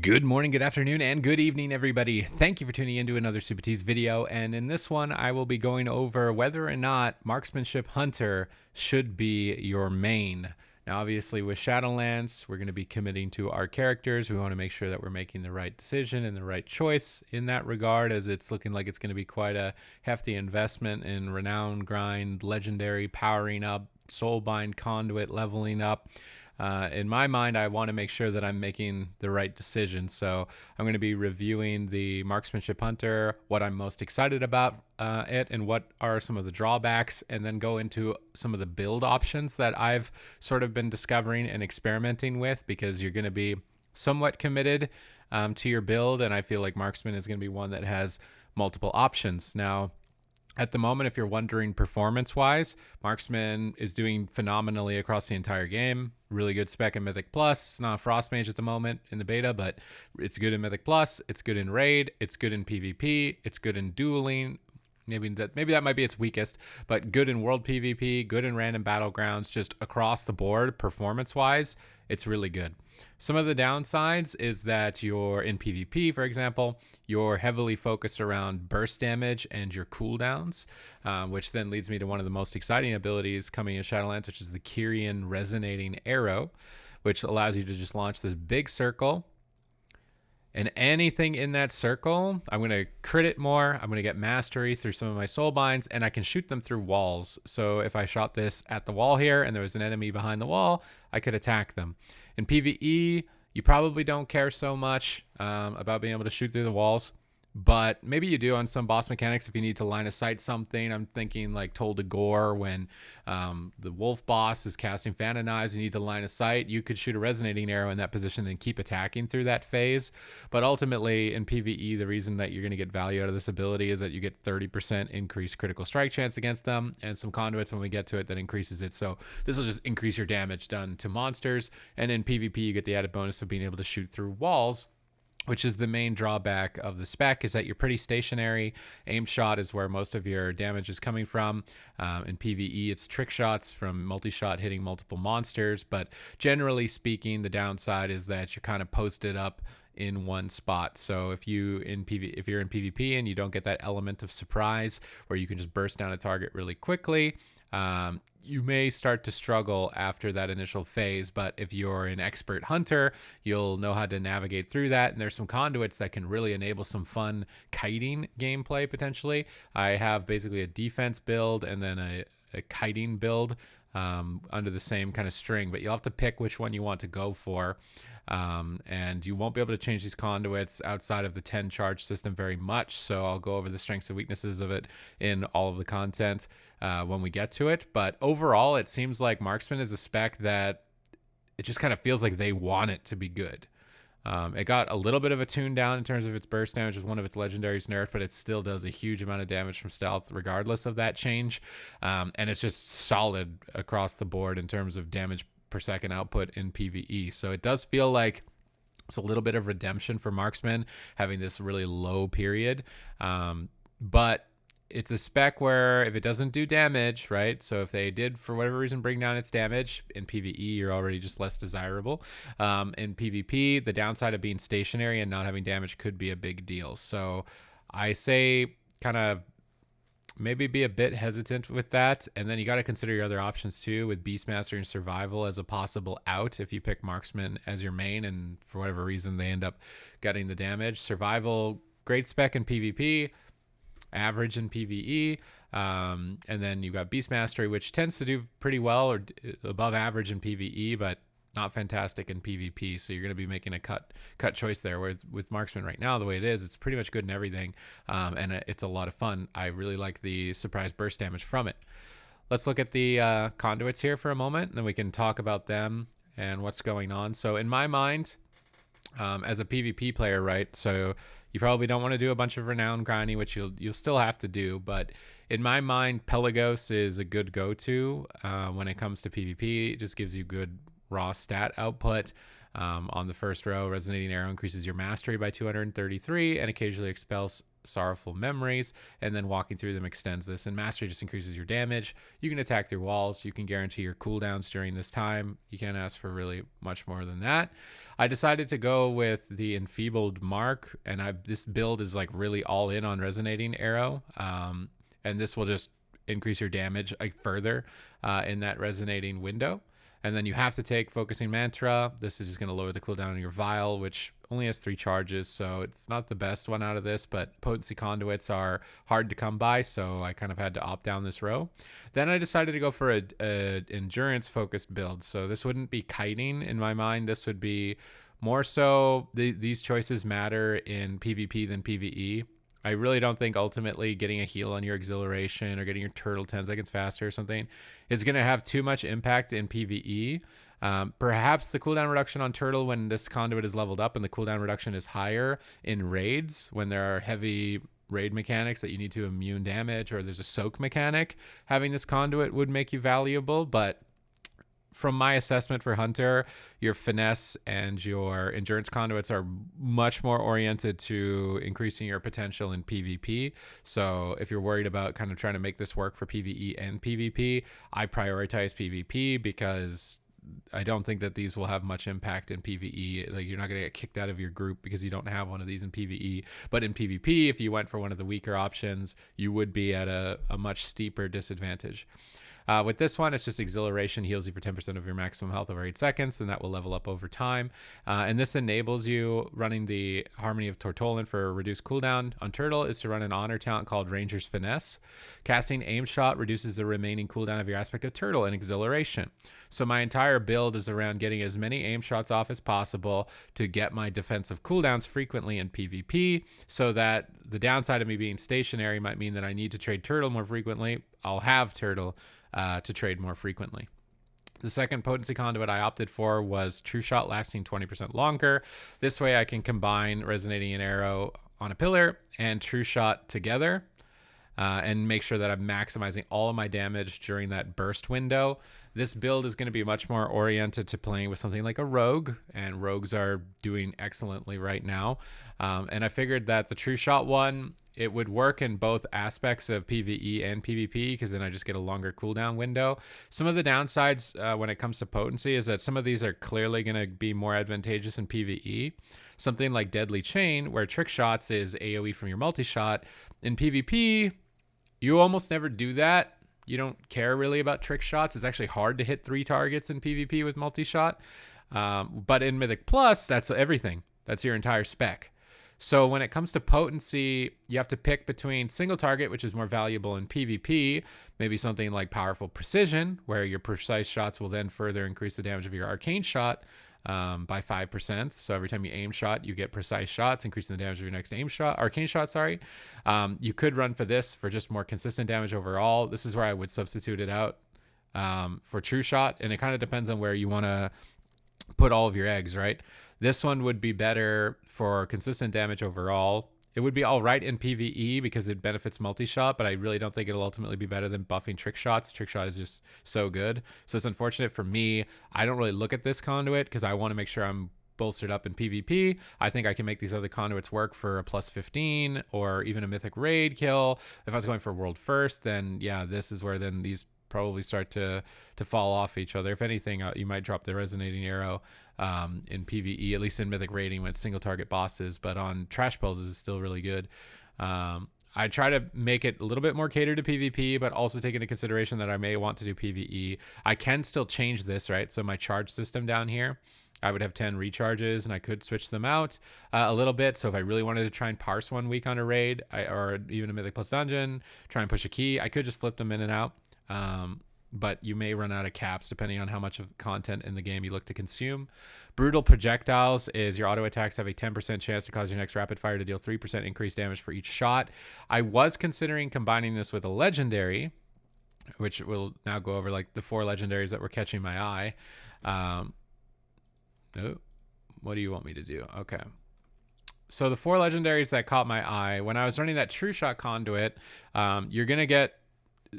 Good morning, good afternoon, and good evening, everybody. Thank you for tuning in to another Supatease video. And in this one, I will be going over whether or not Marksmanship Hunter should be your main. Now, obviously, with Shadowlands, we're going to be committing to our characters. We want to make sure that we're making the right decision and the right choice in that regard, as it's looking like it's going to be quite a hefty investment in Renown, Grind, Legendary, powering up, Soulbind, Conduit, leveling up. In my mind, I want to make sure that I'm making the right decision. So I'm going to be reviewing the Marksmanship Hunter, what I'm most excited about it, and what are some of the drawbacks, and then go into some of the build options that I've sort of been discovering and experimenting with, because you're going to be somewhat committed to your build, and I feel like Marksman is going to be one that has multiple options. Now, at the moment, if you're wondering performance-wise, Marksman is doing phenomenally across the entire game. Really good spec in Mythic Plus. It's not a Frost Mage at the moment in the beta, but it's good in Mythic Plus. It's good in Raid. It's good in PvP. It's good in dueling. Maybe that might be its weakest, but good in World PvP, good in random battlegrounds, just across the board, performance-wise, it's really good. Some of the downsides is that you're in PvP, for example, you're heavily focused around burst damage and your cooldowns, which then leads me to one of the most exciting abilities coming in Shadowlands, which is the Kyrian Resonating Arrow, which allows you to just launch this big circle. And anything in that circle, I'm going to crit it more. I'm going to get mastery through some of my soul binds, and I can shoot them through walls. So if I shot this at the wall here and there was an enemy behind the wall, I could attack them. In PvE, you probably don't care so much about being able to shoot through the walls, but maybe you do on some boss mechanics if you need to line of sight something. I'm thinking like Toll to Gore, when the wolf boss is casting Phantom Knives, you need to line of sight. You could shoot a resonating arrow in that position and keep attacking through that phase. But ultimately in PvE, the reason that you're going to get value out of this ability is that you get 30% increased critical strike chance against them, and some conduits when we get to it that increases it. So this will just increase your damage done to monsters. And in PvP, you get the added bonus of being able to shoot through walls, which is the main drawback of the spec, is that you're pretty stationary. Aim shot is where most of your damage is coming from. In PvE, it's trick shots from multi-shot hitting multiple monsters. But generally speaking, the downside is that you're kind of posted up in one spot. So if you're in PvP and you don't get that element of surprise where you can just burst down a target really quickly, you may start to struggle after that initial phase. But if you're an expert hunter, you'll know how to navigate through that. And there's some conduits that can really enable some fun kiting gameplay potentially. I have basically a defense build and then a kiting build under the same kind of string, but you'll have to pick which one you want to go for. And you won't be able to change these conduits outside of the 10 charge system very much. So I'll go over the strengths and weaknesses of it in all of the content when we get to it. But overall, it seems like Marksman is a spec that it just kind of feels like they want it to be good. It got a little bit of a tune down in terms of its burst damage with one of its legendaries nerfed, but it still does a huge amount of damage from stealth regardless of that change. And it's just solid across the board in terms of damage per second output in PvE. So it does feel like it's a little bit of redemption for Marksman having this really low period. But it's a spec where if it doesn't do damage, right? So if they did, for whatever reason, bring down its damage, in PvE, you're already just less desirable. In PvP, the downside of being stationary and not having damage could be a big deal. So I say kind of maybe be a bit hesitant with that. And then you got to consider your other options too, with Beastmaster and Survival as a possible out if you pick Marksman as your main and for whatever reason they end up getting the damage. Survival, great spec in PvP, average in PvE, and then you've got Beastmastery, which tends to do pretty well or above average in PvE, but not fantastic in PvP. So you're going to be making a cut choice there. Whereas with Marksman right now, the way it is, it's pretty much good in everything, and it's a lot of fun. I really like the surprise burst damage from it. Let's look at the conduits here for a moment, and then we can talk about them and what's going on. So in my mind, as a PvP player, right? So you probably don't want to do a bunch of renown grinding, which you'll still have to do. But in my mind, Pelagos is a good go-to when it comes to PvP. It just gives you good raw stat output. On the first row, Resonating Arrow increases your mastery by 233 and occasionally expels sorrowful memories, and then walking through them extends this, and mastery just increases your damage. You can attack through walls. You can guarantee your cooldowns during this time. You can't ask for really much more than that. I decided to go with the Enfeebled Mark, and this build is like really all in on Resonating Arrow, and this will just increase your damage like further in that resonating window. And then you have to take Focusing Mantra. This is just going to lower the cooldown on your Vial, which only has 3 charges, so it's not the best one out of this, but Potency Conduits are hard to come by, so I kind of had to opt down this row. Then I decided to go for a endurance-focused build, so this wouldn't be kiting in my mind. This would be more so, these choices matter in PvP than PvE. I really don't think ultimately getting a heal on your Exhilaration or getting your turtle 10 seconds faster or something is going to have too much impact in PvE. Perhaps the cooldown reduction on turtle when this conduit is leveled up and the cooldown reduction is higher in raids when there are heavy raid mechanics that you need to immune damage, or there's a soak mechanic, having this conduit would make you valuable. But from my assessment for Hunter, your finesse and your endurance conduits are much more oriented to increasing your potential in PvP. So if you're worried about kind of trying to make this work for PvE and PvP, I prioritize PvP because I don't think that these will have much impact in PvE. Like, you're not going to get kicked out of your group because you don't have one of these in PvE. But in PvP, if you went for one of the weaker options, you would be at a much steeper disadvantage. With this one, it's just Exhilaration heals you for 10% of your maximum health over 8 seconds, and that will level up over time. And this enables you running the Harmony of Tortollan for a reduced cooldown. On Turtle is to run an honor talent called Ranger's Finesse. Casting Aim Shot reduces the remaining cooldown of your aspect of Turtle and Exhilaration. So my entire build is around getting as many aim shots off as possible to get my defensive cooldowns frequently in PvP, so that the downside of me being stationary might mean that I need to trade Turtle more frequently. I'll have Turtle to trade more frequently. The second potency conduit I opted for was True Shot, lasting 20% longer. This way I can combine Resonating Arrow on a pillar and True Shot together and make sure that I'm maximizing all of my damage during that burst window. This build is going to be much more oriented to playing with something like a rogue, and rogues are doing excellently right now. And I figured that the True Shot one, it would work in both aspects of PvE and PvP, because then I just get a longer cooldown window. Some of the downsides when it comes to potency is that some of these are clearly going to be more advantageous in PvE. Something like Deadly Chain, where Trick Shots is AoE from your multi-shot. In PvP, you almost never do that. You don't care really about Trick Shots. It's actually hard to hit 3 targets in PvP with multi-shot. But in Mythic Plus, that's everything. That's your entire spec. So when it comes to potency, you have to pick between single target, which is more valuable in PvP, maybe something like Powerful Precision, where your precise shots will then further increase the damage of your arcane shot by 5%. So every time you aim shot, you get precise shots, increasing the damage of your next arcane shot. You could run for this for just more consistent damage overall. This is where I would substitute it out for True Shot, and it kind of depends on where you want to put all of your eggs, right? This one would be better for consistent damage overall. It would be all right in PvE because it benefits multi-shot, but I really don't think it'll ultimately be better than buffing Trick Shots. Trick Shot is just so good. So it's unfortunate for me. I don't really look at this conduit because I want to make sure I'm bolstered up in PvP. I think I can make these other conduits work for a plus 15 or even a mythic raid kill. If I was going for world first, then yeah, this is where then these probably start to fall off each other. If anything, you might drop the Resonating Arrow in PvE, at least in mythic raiding when it's single target bosses, but on trash pills this is still really good. I try to make it a little bit more catered to PvP, but also take into consideration that I may want to do PvE. I can still change this, right? So my charge system down here, I would have 10 recharges, and I could switch them out a little bit. So if I really wanted to try and parse 1 week on a raid, or even a Mythic Plus dungeon, try and push a key, I could just flip them in and out. But you may run out of caps depending on how much of content in the game you look to consume. Brutal Projectiles is your auto attacks have a 10% chance to cause your next rapid fire to deal 3% increased damage for each shot. I was considering combining this with a legendary, which we'll now go over, like the 4 legendaries that were catching my eye. What do you want me to do? Okay. So the 4 legendaries that caught my eye, when I was running that True Shot conduit, you're going to get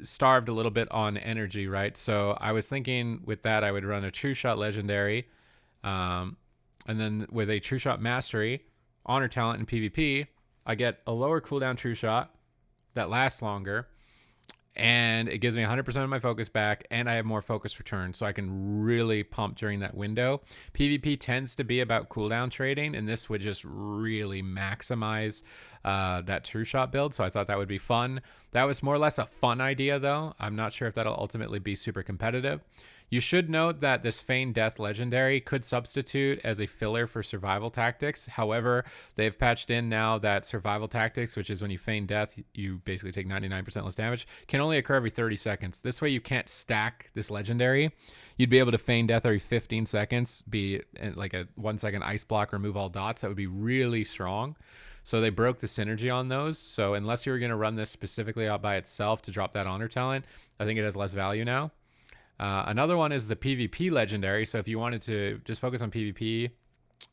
starved a little bit on energy, right? So I was thinking with that I would run a True Shot legendary, And then with a True Shot Mastery, Honor Talent, and PvP, I get a lower cooldown True Shot that lasts longer, and it gives me 100% of my focus back, and I have more focus return, so I can really pump during that window. PvP tends to be about cooldown trading, and this would just really maximize that True Shot build, so I thought that would be fun. That was more or less a fun idea, though. I'm not sure if that'll ultimately be super competitive. You should note that this Feigned Death Legendary could substitute as a filler for Survival Tactics. However, they've patched in now that Survival Tactics, which is when you feign death, you basically take 99% less damage, can only occur every 30 seconds. This way you can't stack this Legendary. You'd be able to feign death every 15 seconds, be like a 1 second ice block, remove all dots. That would be really strong. So they broke the synergy on those. So unless you were going to run this specifically out by itself to drop that Honor Talent, I think it has less value now. Another one is the PvP Legendary. So if you wanted to just focus on PvP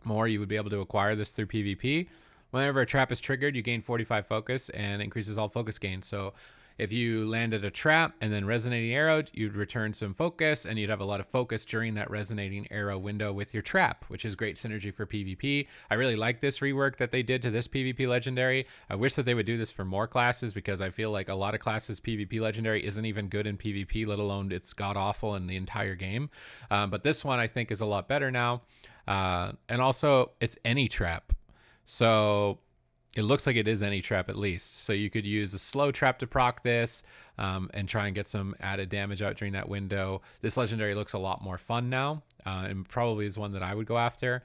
more, you would be able to acquire this through PvP. Whenever a trap is triggered, you gain 45 focus and increases all focus gain. So if you landed a trap and then resonating arrow, you'd return some focus, and you'd have a lot of focus during that resonating arrow window with your trap, which is great synergy for PvP. I really like this rework that they did to this PvP Legendary. I wish that they would do this for more classes, because I feel like a lot of classes PvP Legendary isn't even good in PvP, let alone it's god-awful in the entire game. But this one I think is a lot better now. And also, it's any trap. So it looks like it is any trap at least. So you could use a slow trap to proc this and try and get some added damage out during that window. This Legendary looks a lot more fun now, and probably is one that I would go after.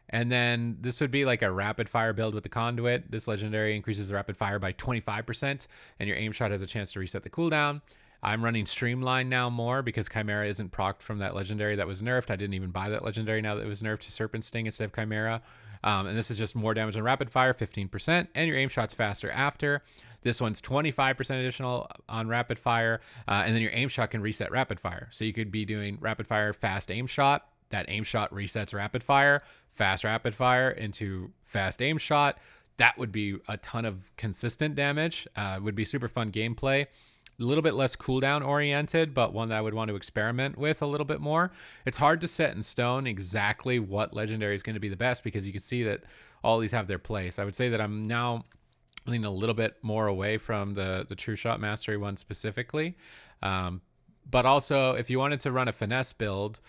And then this would be like a rapid fire build with the Conduit. This Legendary increases the rapid fire by 25%, and your aim shot has a chance to reset the cooldown. I'm running Streamline now more because Chimera isn't procced from that Legendary that was nerfed. I didn't even buy that Legendary now that it was nerfed to Serpent Sting instead of Chimera. And this is just more damage on rapid fire, 15%, and your aim shot's faster after. This one's 25% additional on rapid fire, and then your aim shot can reset rapid fire. So you could be doing rapid fire, fast aim shot. That aim shot resets rapid fire into fast aim shot. That would be a ton of consistent damage. Would be super fun gameplay. A little bit less cooldown oriented, but one that I would want to experiment with a little bit more. It's hard to set in stone exactly what Legendary is going to be the best, because you can see that all these have their place. I would say that I'm now leaning a little bit more away from the True Shot Mastery one specifically. But also, if you wanted to run a finesse build,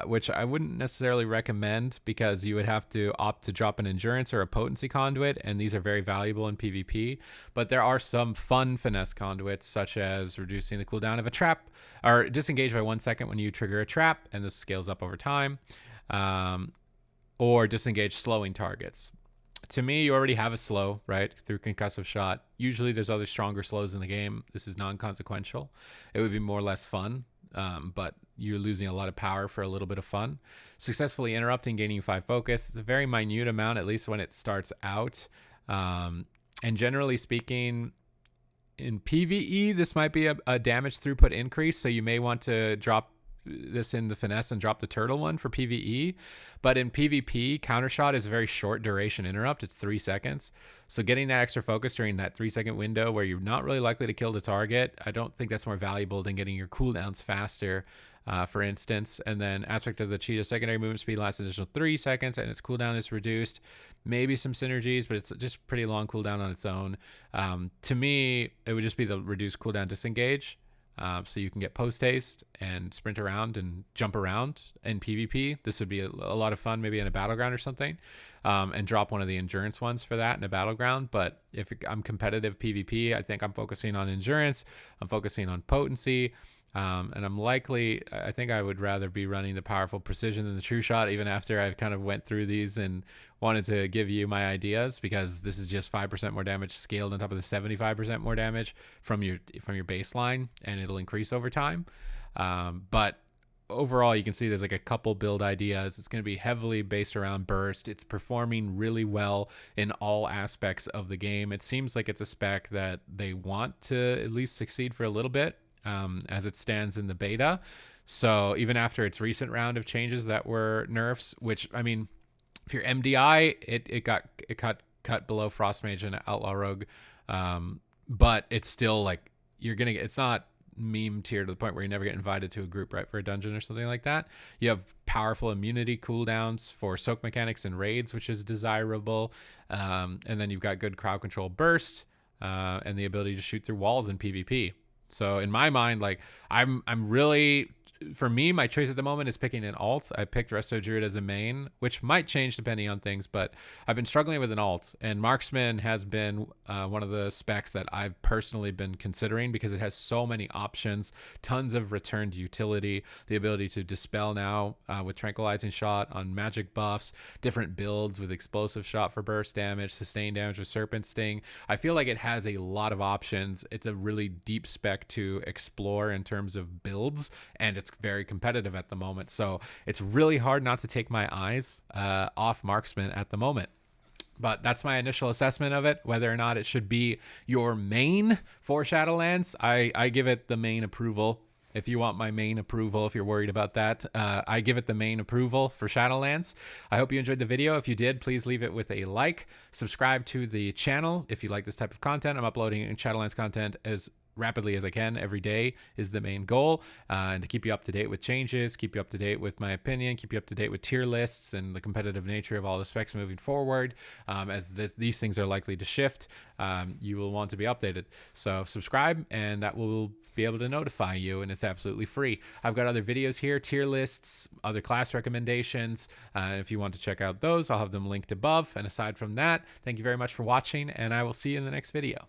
which I wouldn't necessarily recommend, because you would have to opt to drop an endurance or a potency conduit, and these are very valuable in PvP. But there are some fun finesse conduits, such as reducing the cooldown of a trap, or disengage by 1 second when you trigger a trap, and this scales up over time, or disengage slowing targets. To me, you already have a slow, right, through concussive shot. Usually there's other stronger slows in the game. This is non-consequential. It would be more or less fun, but you're losing a lot of power for a little bit of fun. Successfully interrupting, gaining 5 focus. It's a very minute amount, at least when it starts out. And generally speaking, in PvE, this might be a damage throughput increase, so you may want to drop this in the finesse and drop the turtle one for PvE. But in PvP, countershot is a very short duration interrupt. It's 3 seconds. So getting that extra focus during that 3 second window where you're not really likely to kill the target, I don't think that's more valuable than getting your cooldowns faster, for instance. And then aspect of the cheetah, secondary movement speed lasts an additional 3 seconds and its cooldown is reduced. Maybe some synergies, but it's just pretty long cooldown on its own. To me, it would just be the reduced cooldown disengage. So you can get post haste and sprint around and jump around in PvP. This would be a lot of fun, maybe in a battleground or something, and drop one of the endurance ones for that in a battleground. But if I'm competitive PvP, I think I'm focusing on endurance. I'm focusing on potency. And I think I would rather be running the powerful precision than the true shot, even after I've kind of went through these and wanted to give you my ideas, because this is just 5% more damage scaled on top of the 75% more damage from your baseline, and it'll increase over time. But overall, you can see there's like a couple build ideas. It's going to be heavily based around burst. It's performing really well in all aspects of the game. It seems like it's a spec that they want to at least succeed for a little bit, as it stands in the beta. So even after its recent round of changes that were nerfs, which, I mean, if you're MDI, it got cut below Frostmage and Outlaw Rogue, but it's still like it's not meme tier to the point where you never get invited to a group, right, for a dungeon or something like that. You have powerful immunity cooldowns for soak mechanics and raids, which is desirable. And then you've got good crowd control burst and the ability to shoot through walls in PvP. So in my mind, like I'm really, for me, my choice at the moment is picking an alt. I picked Resto Druid as a main, which might change depending on things, but I've been struggling with an alt, and Marksman has been one of the specs that I've personally been considering because it has so many options, tons of returned utility, the ability to dispel now with Tranquilizing Shot on magic buffs, different builds with Explosive Shot for burst damage, sustained damage with Serpent Sting. I feel like it has a lot of options. It's a really deep spec to explore in terms of builds, and it's very competitive at the moment. So it's really hard not to take my eyes off Marksman at the moment. But that's my initial assessment of it. Whether or not it should be your main for Shadowlands, I give it the main approval. If you want my main approval, if you're worried about that, I give it the main approval for Shadowlands. I hope you enjoyed the video. If you did, please leave it with a like. Subscribe to the channel if you like this type of content. I'm uploading Shadowlands content as rapidly as I can every day is the main goal, and to keep you up to date with changes, keep you up to date with my opinion, keep you up to date with tier lists and the competitive nature of all the specs moving forward. As these things are likely to shift, you will want to be updated. So subscribe, and that will be able to notify you, and it's absolutely free. I've got other videos here, tier lists, other class recommendations. If you want to check out those, I'll have them linked above. And aside from that, thank you very much for watching, and I will see you in the next video.